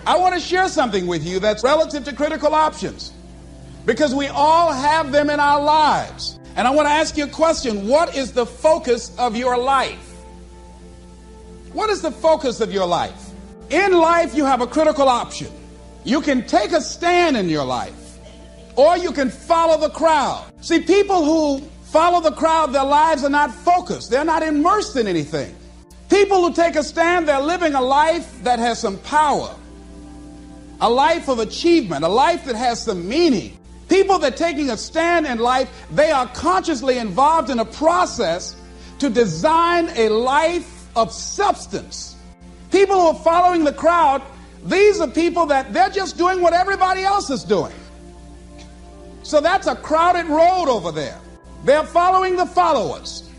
I want to share something with you that's relative to critical options, because we all have them in our lives. And I want to ask you a question. What is the focus of your life? What is the focus of your life? In life, you have a critical option. You can take a stand in your life, or you can follow the crowd. See, people who follow the crowd, their lives are not focused. They're not immersed in anything. People who take a stand, they're living a life that has some power, a life of achievement, a life that has some meaning. People that are taking a stand in life, they are consciously involved in a process to design a life of substance. People who are following the crowd, these are people that they're just doing what everybody else is doing. So that's a crowded road over there. They're following the followers.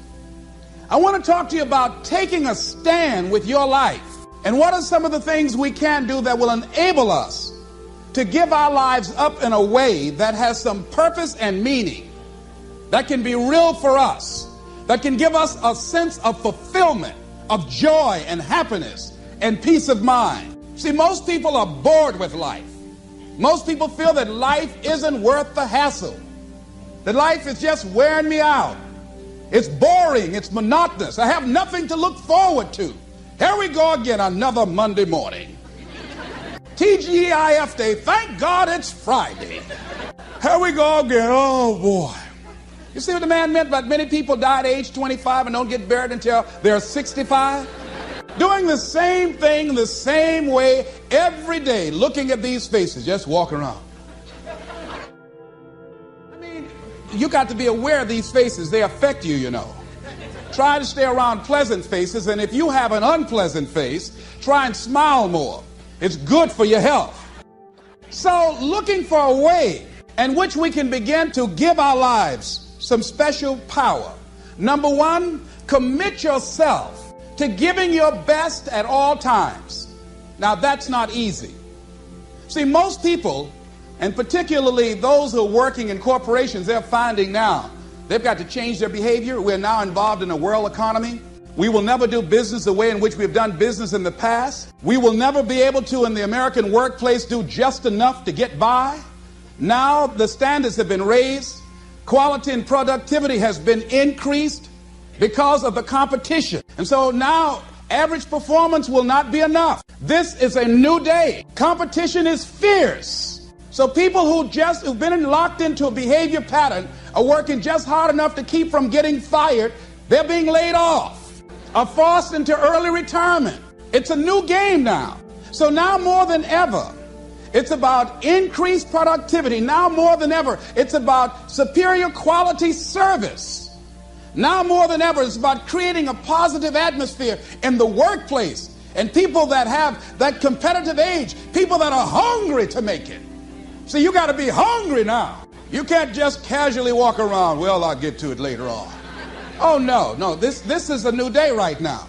I want to talk to you about taking a stand with your life. And what are some of the things we can do that will enable us to give our lives up in a way that has some purpose and meaning, that can be real for us, that can give us a sense of fulfillment, of joy and happiness and peace of mind. See, most people are bored with life. Most people feel that life isn't worth the hassle, that life is just wearing me out. It's boring. It's monotonous. I have nothing to look forward to. Here we go again, another Monday morning. TGIF Day. Thank God it's Friday. Here we go again. Oh, boy. You see what the man meant about many people die at age 25 and don't get buried until they're 65? Doing the same thing the same way every day, looking at these faces, just walking around. You got to be aware of these faces. They affect you, you know. Try to stay around pleasant faces, and if you have an unpleasant face, try and smile more. It's good for your health. So, looking for a way in which we can begin to give our lives some special power. Number one, commit yourself to giving your best at all times. Now, that's not easy. See, most people, and particularly those who are working in corporations, they're finding now they've got to change their behavior. We're now involved in a world economy. We will never do business the way in which we've done business in the past. We will never be able to, in the American workplace, do just enough to get by. Now the standards have been raised. Quality and productivity has been increased because of the competition. And so now average performance will not be enough. This is a new day. Competition is fierce. So people who've been locked into a behavior pattern are working just hard enough to keep from getting fired. They're being laid off, are forced into early retirement. It's a new game now. So now more than ever, it's about increased productivity. Now more than ever, it's about superior quality service. Now more than ever, it's about creating a positive atmosphere in the workplace. And people that have that competitive edge, people that are hungry to make it. So you got to be hungry now. You can't just casually walk around. Well, I'll get to it later on. Oh, no. This is a new day right now.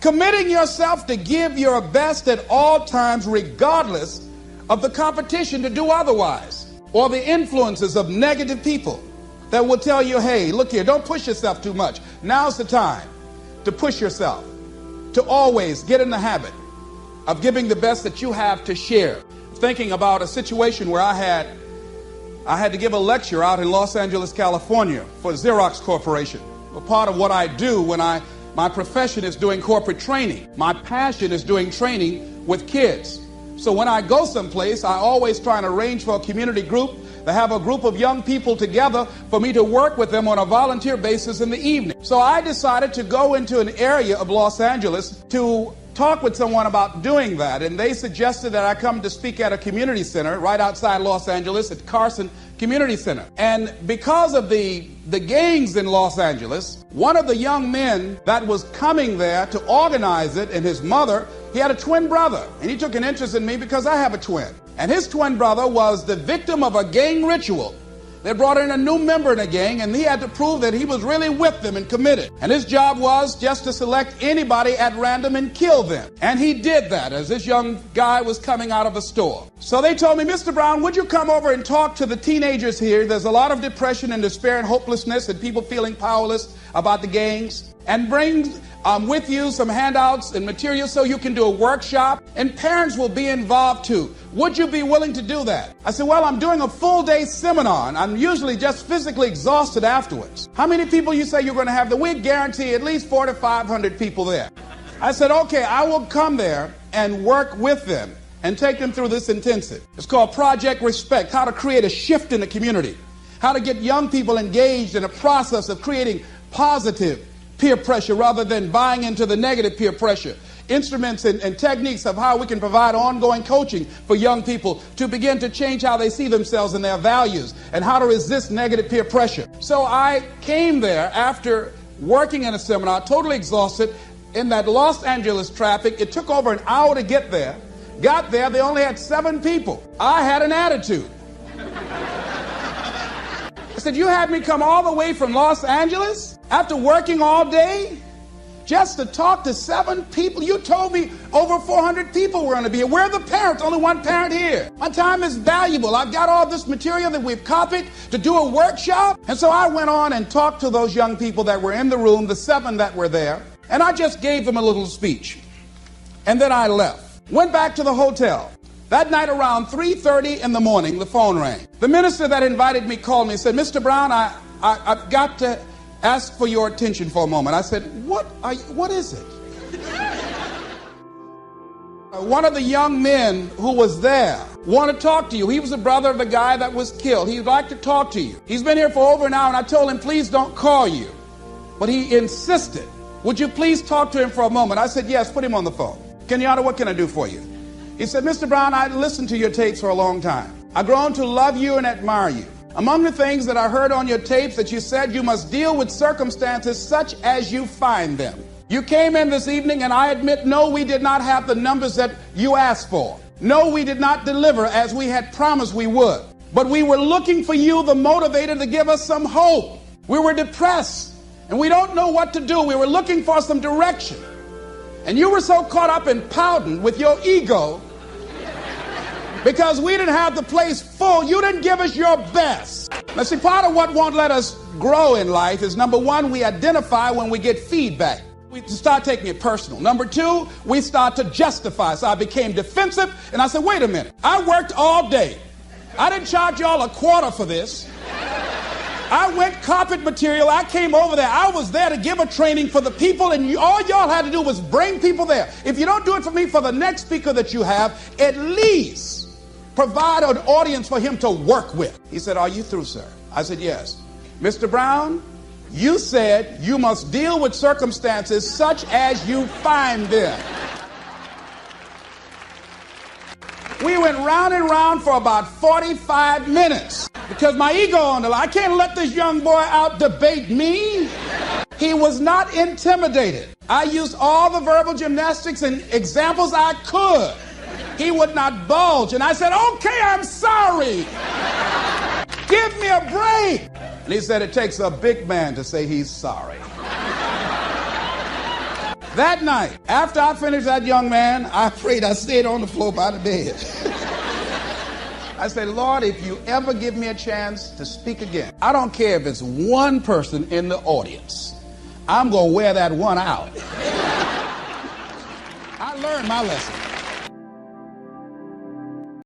Committing yourself to give your best at all times, regardless of the competition to do otherwise, or the influences of negative people that will tell you, hey, look here, don't push yourself too much. Now's the time to push yourself, to always get in the habit of giving the best that you have to share. Thinking about a situation where I had to give a lecture out in Los Angeles, California for Xerox Corporation. A part of what I do when my profession is doing corporate training. My passion is doing training with kids. So when I go someplace, I always try and arrange for a community group to have a group of young people together for me to work with them on a volunteer basis in the evening. So I decided to go into an area of Los Angeles to talk with someone about doing that, and they suggested that I come to speak at a community center right outside Los Angeles at Carson Community Center. And because of the gangs in Los Angeles, one of the young men that was coming there to organize it, and his mother, he had a twin brother, and he took an interest in me because I have a twin. And his twin brother was the victim of a gang ritual. They brought in a new member in a gang, and he had to prove that he was really with them and committed. And his job was just to select anybody at random and kill them. And he did that as this young guy was coming out of a store. So they told me, Mr. Brown, would you come over and talk to the teenagers here? There's a lot of depression and despair and hopelessness and people feeling powerless about the gangs. And bring with you some handouts and materials so you can do a workshop. And parents will be involved too. Would you be willing to do that? I said, well, I'm doing a full day seminar and I'm usually just physically exhausted afterwards. How many people you say you're going to have? We guarantee at least 400 to 500 people there. I said, okay, I will come there and work with them and take them through this intensive. It's called Project Respect, how to create a shift in the community, how to get young people engaged in a process of creating positive peer pressure rather than buying into the negative peer pressure. Instruments and techniques of how we can provide ongoing coaching for young people to begin to change how they see themselves and their values and how to resist negative peer pressure. So I came there after working in a seminar, totally exhausted, in that Los Angeles traffic. It took over an hour to get there. Got there, they only had 7 people. I had an attitude. I said, you had me come all the way from Los Angeles after working all day just to talk to 7 people? You told me over 400 people were going to be here. Where are the parents? Only 1 parent here. My time is valuable. I've got all this material that we've copied to do a workshop. And so I went on and talked to those young people that were in the room, the 7 that were there, and I just gave them a little speech. And then I left. Went back to the hotel. That night around 3:30 in the morning, the phone rang. The minister that invited me called me and said, Mr. Brown, I've got to ask for your attention for a moment. I said, what is it? One of the young men who was there wanted to talk to you. He was the brother of the guy that was killed. He'd like to talk to you. He's been here for over an hour, and I told him, please don't call you. But he insisted. Would you please talk to him for a moment? I said, yes, put him on the phone. Kenyatta, what can I do for you? He said, Mr. Brown, I listened to your tapes for a long time. I've grown to love you and admire you. Among the things that I heard on your tapes that you said you must deal with circumstances such as you find them. You came in this evening and I admit, no, we did not have the numbers that you asked for. No, we did not deliver as we had promised we would. But we were looking for you, the motivator, to give us some hope. We were depressed and we don't know what to do. We were looking for some direction. And you were so caught up in pouting with your ego because we didn't have the place full. You didn't give us your best. Now, see, part of what won't let us grow in life is, number one, we identify when we get feedback. We start taking it personal. Number two, we start to justify. So I became defensive, and I said, wait a minute. I worked all day. I didn't charge y'all a quarter for this. I went carpet material. I came over there. I was there to give a training for the people, and all y'all had to do was bring people there. If you don't do it for me, for the next speaker that you have, at least provide an audience for him to work with. He said, are you through, sir? I said, yes. Mr. Brown, you said you must deal with circumstances such as you find them. We went round and round for about 45 minutes because my ego on the line. I can't let this young boy out debate me. He was not intimidated. I used all the verbal gymnastics and examples I could. He would not budge. And I said, okay, I'm sorry. Give me a break. And he said, it takes a big man to say he's sorry. That night, after I finished that young man, I prayed. I stayed on the floor by the bed. I said, Lord, if you ever give me a chance to speak again, I don't care if it's 1 person in the audience. I'm going to wear that one out. I learned my lesson.